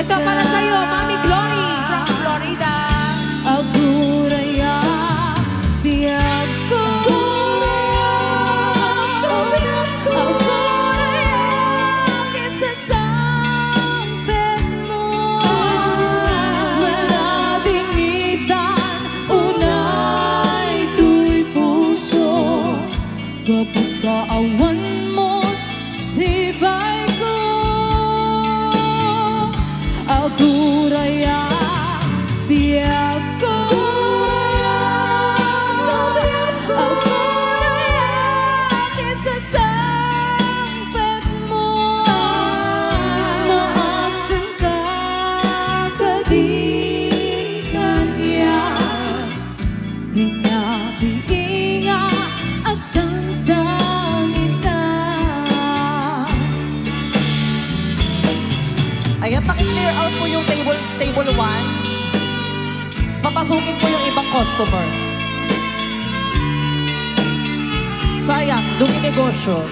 Ito para sa'yo, Mami Glory from Florida. Agurayak, biag ko. Agurayak, isasampit mo. Maladingitan, unay tuy puso. Kapag kaawan mo, sibay ko. Agurayak, biag ko. Agurayak, isasampit mo. Maasan ka, kadi kanya. Binabiinga at sansangita. Ayan, paki-clear out po yung table 1. Papasukin po yung ibang customer. Sayang, dumi negosyo.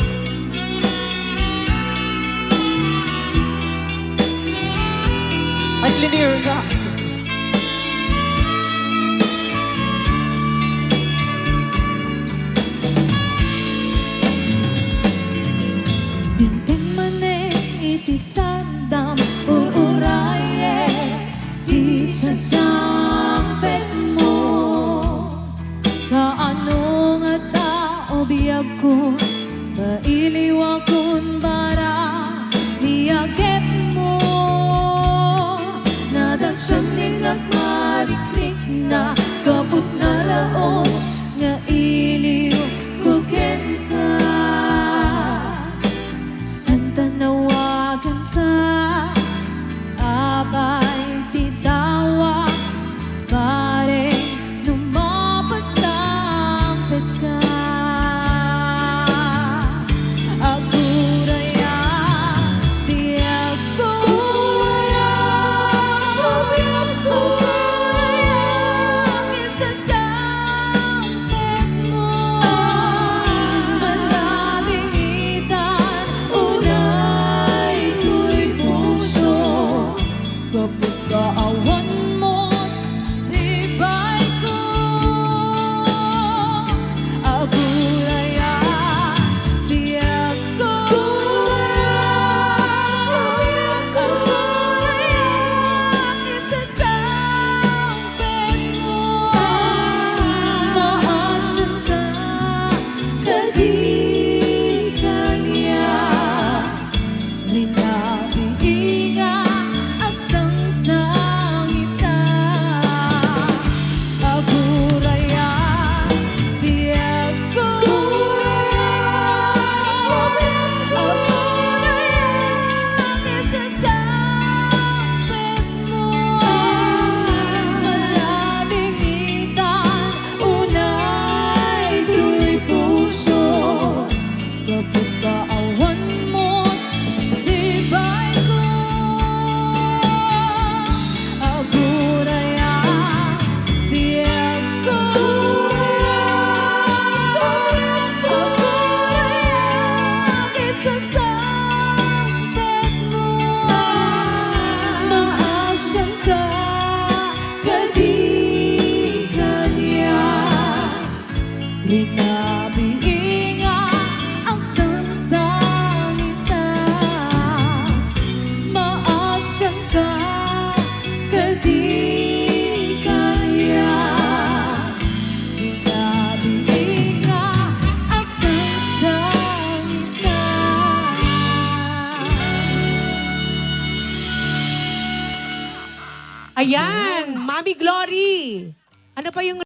Ay, clear ka. Dinting mane iti sandam ururaye isasampit mo. Kaano nga tao biyag ko mailiwa kun bara biyagit mo. Nadalsanin at marikrik na kaput na laos nga iliw kuken ka. Tanawagan ka, abay titawag, pare lumapasampit ka. Agurayak, biag ko. Agurayak, isasampit mo. Maladingitan, unay tuy puso. Kapag kaawan mo, sibay ko. Agurayak, biag ko. Agurayak, isasampit mo. Maasan ka, kadi kanya. Binabiinga at sangsangita. Agurayak, biag ko. Agurayak, isasampit mo. Maladingitan, unay tuy puso. Kapag kaawan mo, sibay ko. Agurayak, biag ko. Agurayak, isasampit mo. Maasan ka, kadi kanya. Binabiinga ang sansangita. Maasan ka, kadi kanya. Binabiinga ang sansangita. Ayan, Mami Glory. Ano pa yung